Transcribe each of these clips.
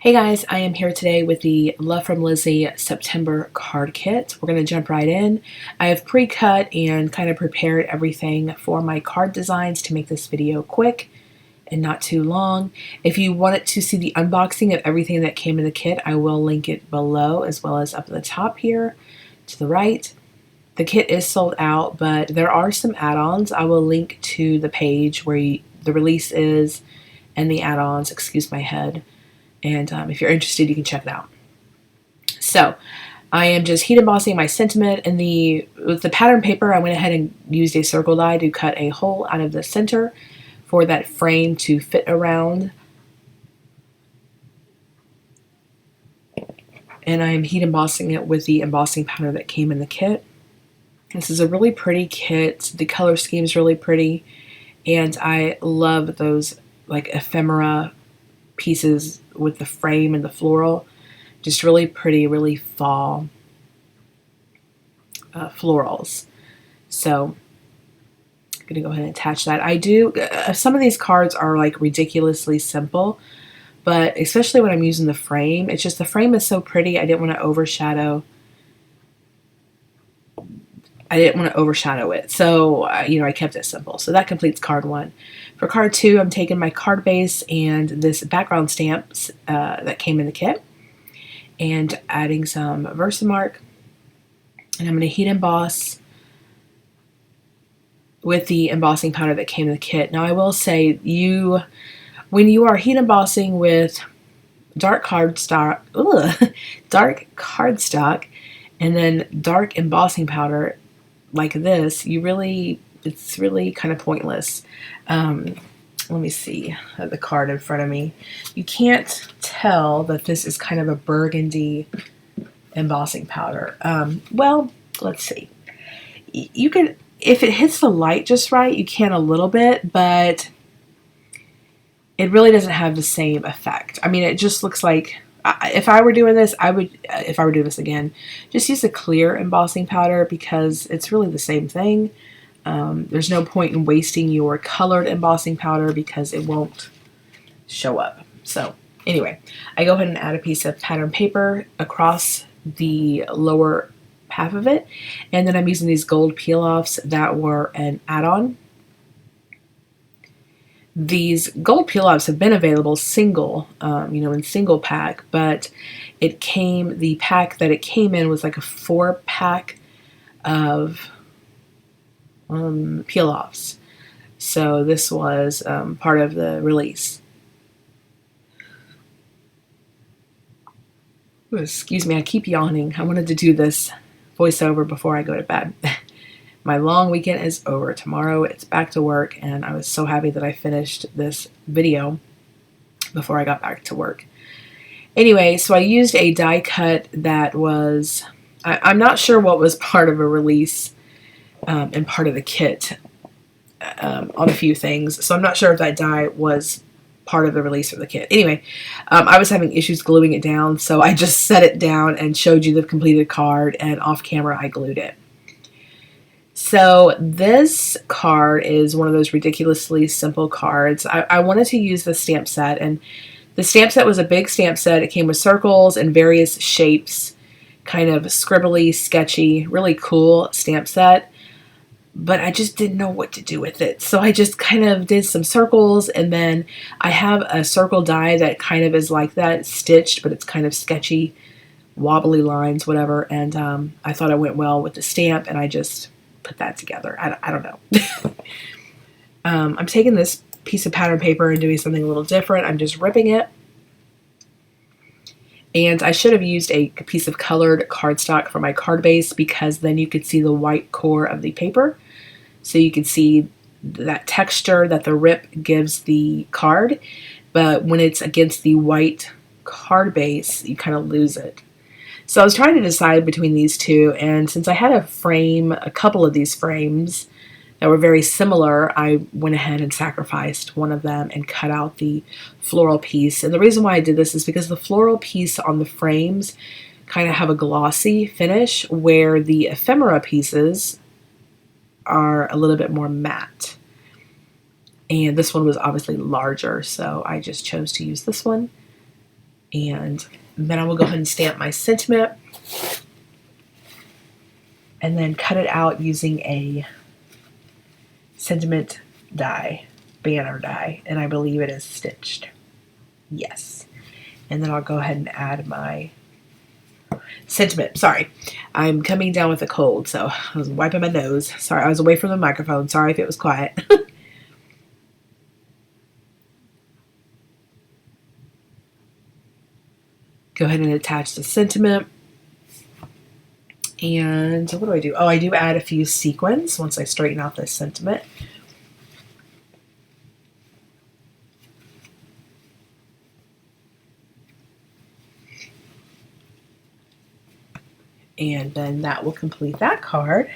Hey guys, I am here today with the Love from Lizi September card kit. We're going to jump right in. I have pre-cut and kind of prepared everything for my card designs to make this video quick and not too long. If you wanted to see the unboxing of everything that came in the kit, I will link it below as well as up at the top here to the right. The kit is sold out, but there are some add-ons. I will link to the page where the release is and the add-ons, excuse my head. And if you're interested, you can check it out. So I am just heat embossing my sentiment. With the pattern paper, I went ahead and used a circle die to cut a hole out of the center for that frame to fit around. And I am heat embossing it with the embossing powder that came in the kit. This is a really pretty kit. The color scheme is really pretty. And I love those like ephemera pieces with the frame and the floral. Just really pretty, really fall florals. So I'm gonna go ahead and attach that. I do some of these cards are like ridiculously simple, but especially when I'm using the frame, it's just the frame is so pretty. I didn't want to overshadow it. So, I kept it simple. So that completes card 1. For card 2, I'm taking my card base and this background stamps that came in the kit and adding some Versamark. And I'm going to heat emboss with the embossing powder that came in the kit. Now, I will say, when you are heat embossing with dark cardstock and then dark embossing powder, like this, it's really kind of pointless. Let me see the card in front of me. You can't tell that this is kind of a burgundy embossing powder. Well, let's see. You can, if it hits the light just right, you can a little bit, but it really doesn't have the same effect. I mean, it just looks like, if I were doing this, if I were doing this again, just use a clear embossing powder because it's really the same thing. There's no point in wasting your colored embossing powder because it won't show up. So anyway, I go ahead and add a piece of pattern paper across the lower half of it. And then I'm using these gold peel-offs that were an add-on. These gold peel-offs have been available single, in single pack, but the pack that it came in was like a 4-pack of peel-offs. So this was part of the release. Ooh, excuse me, I keep yawning. I wanted to do this voiceover before I go to bed. My long weekend is over. Tomorrow it's back to work, and I was so happy that I finished this video before I got back to work. Anyway, so I used a die cut that was, I'm not sure what was part of a release and part of the kit on a few things. So I'm not sure if that die was part of the release or the kit. Anyway, I was having issues gluing it down, so I just set it down and showed you the completed card, and off camera I glued it. So this card is one of those ridiculously simple cards. I wanted to use the stamp set, and the stamp set was a big stamp set. It came with circles and various shapes, kind of scribbly, sketchy, really cool stamp set. But I just didn't know what to do with it. So I just kind of did some circles, and then I have a circle die that kind of is like that, stitched, but it's kind of sketchy, wobbly lines, whatever. And I thought it went well with the stamp, and I just put that together. I don't know. I'm taking this piece of pattern paper and doing something a little different. I'm just ripping it. And I should have used a piece of colored cardstock for my card base because then you could see the white core of the paper. So you could see that texture that the rip gives the card. But when it's against the white card base, you kind of lose it. So I was trying to decide between these two, and since I had a couple of these frames that were very similar, I went ahead and sacrificed one of them and cut out the floral piece. And the reason why I did this is because the floral piece on the frames kind of have a glossy finish, where the ephemera pieces are a little bit more matte. And this one was obviously larger, so I just chose to use this one. And then I will go ahead and stamp my sentiment and then cut it out using a sentiment die, banner die, and I believe it is stitched. Yes. And then I'll go ahead and add my sentiment. Sorry, I'm coming down with a cold, so I was wiping my nose. Sorry, I was away from the microphone. Sorry if it was quiet. Go ahead and attach the sentiment. And what do I do? Oh, I do add a few sequins once I straighten out this sentiment. And then that will complete that card.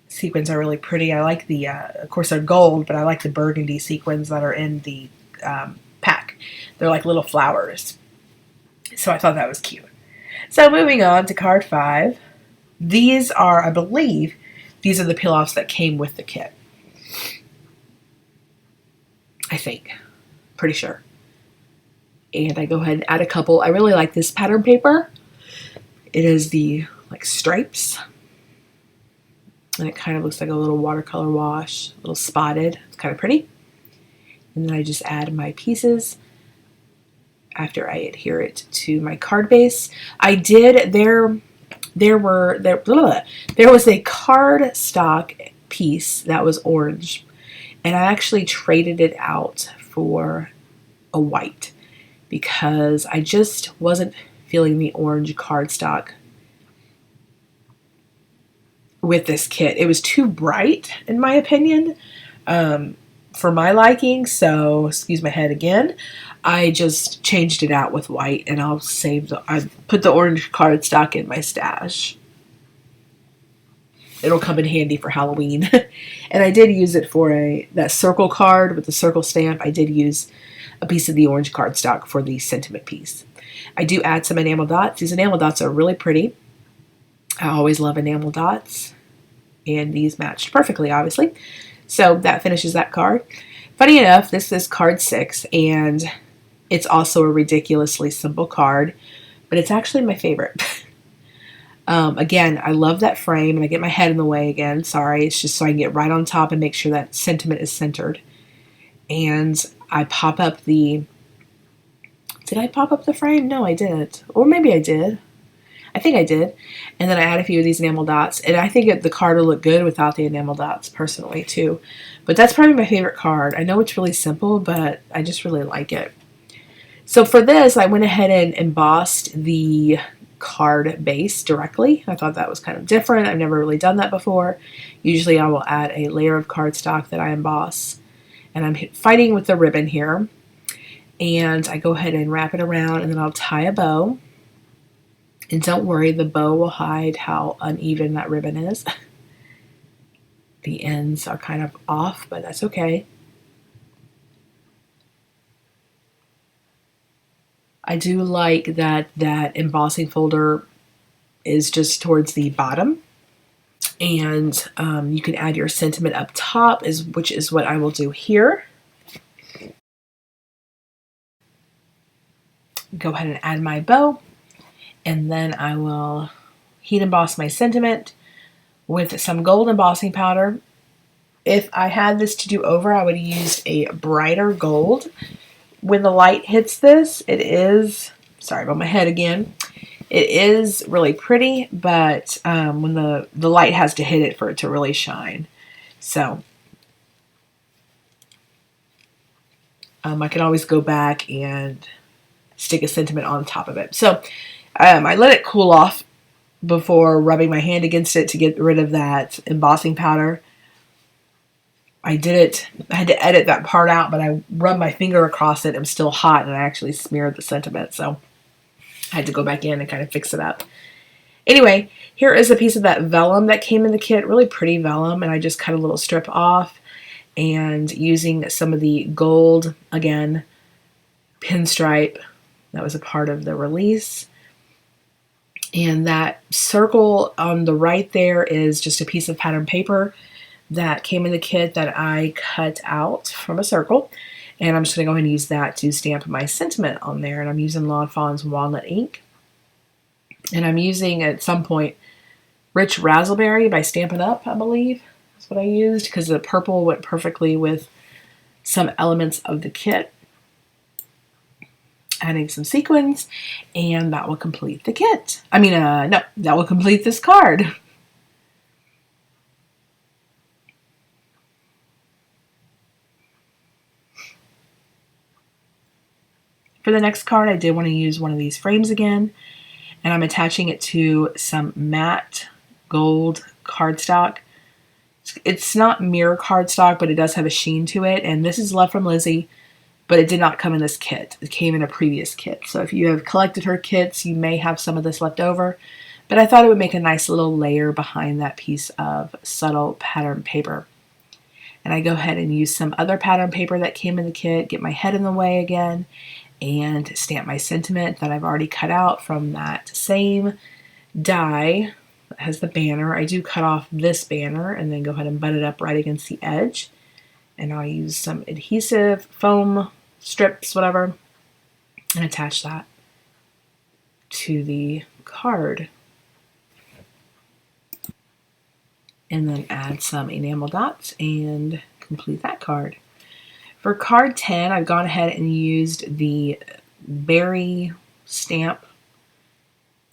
Sequins are really pretty. I like the, of course they're gold, but I like the burgundy sequins that are in the pack. They're like little flowers. So I thought that was cute. So moving on to card 5. These are, I believe, these are the peel-offs that came with the kit. I think. Pretty sure. And I go ahead and add a couple. I really like this pattern paper. It is the like stripes. And it kind of looks like a little watercolor wash, a little spotted. It's kind of pretty. And then I just add my pieces after I adhere it to my card base. I did, there was a card stock piece that was orange, and I actually traded it out for a white because I just wasn't feeling the orange cardstock with this kit. It was too bright, in my opinion, for my liking. So, excuse my head again. I just changed it out with white, and I'll save I put the orange cardstock in my stash. It'll come in handy for Halloween. And I did use it for that circle card with the circle stamp. I did use a piece of the orange cardstock for the sentiment piece. I do add some enamel dots. These enamel dots are really pretty. I always love enamel dots, and these matched perfectly, obviously. So that finishes that card. Funny enough, this is card 6, and it's also a ridiculously simple card, but it's actually my favorite. Again, I love that frame, and I get my head in the way again. Sorry, it's just so I can get right on top and make sure that sentiment is centered. And I pop up the... Did I pop up the frame? No, I didn't. Or maybe I did. I think I did. And then I add a few of these enamel dots. And I think the card will look good without the enamel dots, personally, too. But that's probably my favorite card. I know it's really simple, but I just really like it. So for this, I went ahead and embossed the card base directly. I thought that was kind of different. I've never really done that before. Usually I will add a layer of cardstock that I emboss. And I'm fighting with the ribbon here. And I go ahead and wrap it around, and then I'll tie a bow. And don't worry, the bow will hide how uneven that ribbon is. The ends are kind of off, but that's okay. I do like that embossing folder is just towards the bottom. And you can add your sentiment up top, which is what I will do here. Go ahead and add my bow. And then I will heat emboss my sentiment with some gold embossing powder. If I had this to do over, I would have used a brighter gold. When the light hits this, it is, sorry about my head again, it is really pretty, but when the light has to hit it for it to really shine. So I can always go back and stick a sentiment on top of it. So I let it cool off before rubbing my hand against it to get rid of that embossing powder. I had to edit that part out, but I rubbed my finger across it. It was still hot, and I actually smeared the sentiment, so I had to go back in and kind of fix it up. Anyway, here is a piece of that vellum that came in the kit, really pretty vellum, and I just cut a little strip off, and using some of the gold, again, pinstripe that was a part of the release. And that circle on the right there is just a piece of pattern paper that came in the kit that I cut out from a circle. And I'm just going to go ahead and use that to stamp my sentiment on there. And I'm using Lawn Fawn's Walnut ink. And I'm using, at some point, Rich Razzleberry by Stampin' Up, I believe. That's what I used, because the purple went perfectly with some elements of the kit. Adding some sequins, and that will complete the kit. I mean, no, that will complete this card. For the next card, I did want to use one of these frames again, and I'm attaching it to some matte gold cardstock. It's not mirror cardstock, but it does have a sheen to it, and this is left from Lizi, but it did not come in this kit. It came in a previous kit. So if you have collected her kits, you may have some of this left over, but I thought it would make a nice little layer behind that piece of subtle pattern paper. And I go ahead and use some other pattern paper that came in the kit, get my head in the way again, and stamp my sentiment that I've already cut out from that same die that has the banner. I do cut off this banner and then go ahead and butt it up right against the edge. And I'll use some adhesive, foam strips, whatever, and attach that to the card. And then add some enamel dots and complete that card. For card 10, I've gone ahead and used the berry stamp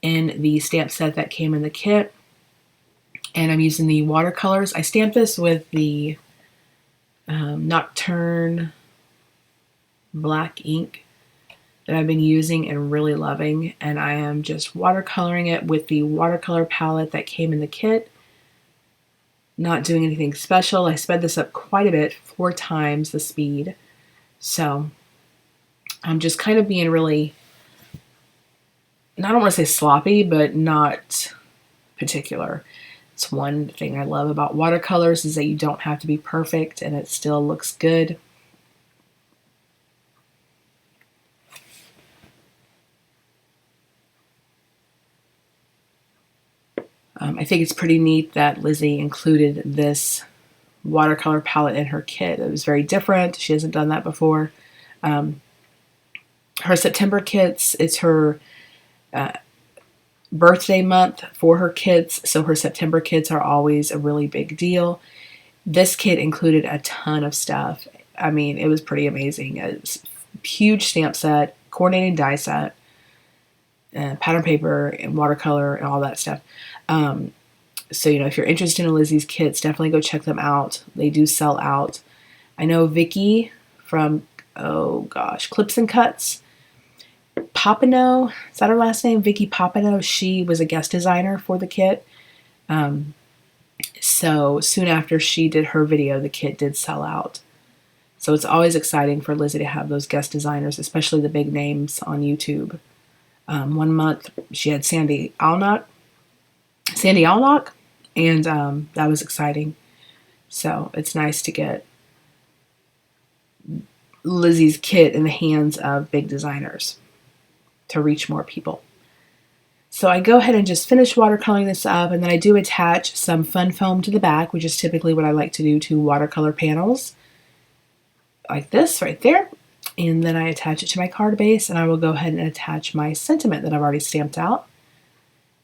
in the stamp set that came in the kit. And I'm using the watercolors. I stamped this with the Nocturne black ink that I've been using and really loving. And I am just watercoloring it with the watercolor palette that came in the kit. Not doing anything special. I sped this up quite a bit, 4 times the speed. So I'm just kind of being really, I don't want to say sloppy, but not particular. It's one thing I love about watercolors is that you don't have to be perfect and it still looks good. I think it's pretty neat that Lizi included this watercolor palette in her kit. It was very different. She hasn't done that before. Her September kits, it's her birthday month for her kits, so her September kits are always a really big deal. This kit included a ton of stuff. I mean, it was pretty amazing. It's a huge stamp set, coordinating die set, pattern paper and watercolor and all that stuff. So, you know, if you're interested in Lizi's kits, definitely go check them out. They do sell out. I know Vicky from, oh gosh, Clips and Cuts, Papano, is that her last name? Vicky Papano. She was a guest designer for the kit. So soon after she did her video, the kit did sell out. So it's always exciting for Lizi to have those guest designers, especially the big names on YouTube. 1 month she had Sandy Alnock, and that was exciting. So it's nice to get Lizi's kit in the hands of big designers to reach more people. So I go ahead and just finish watercoloring this up, and then I do attach some fun foam to the back, which is typically what I like to do to watercolor panels, like this right there. And then I attach it to my card base, and I will go ahead and attach my sentiment that I've already stamped out.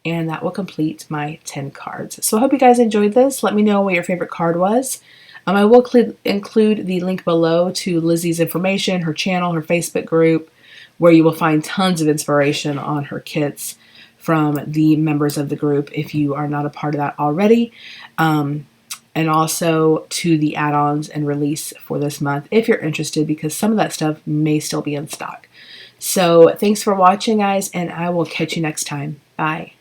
And that will complete my 10 cards. So I hope you guys enjoyed this. Let me know what your favorite card was. I will include the link below to Lizi's information, her channel, her Facebook group, where you will find tons of inspiration on her kits from the members of the group if you are not a part of that already. And also to the add-ons and release for this month if you're interested, because some of that stuff may still be in stock. So thanks for watching, guys, and I will catch you next time. Bye.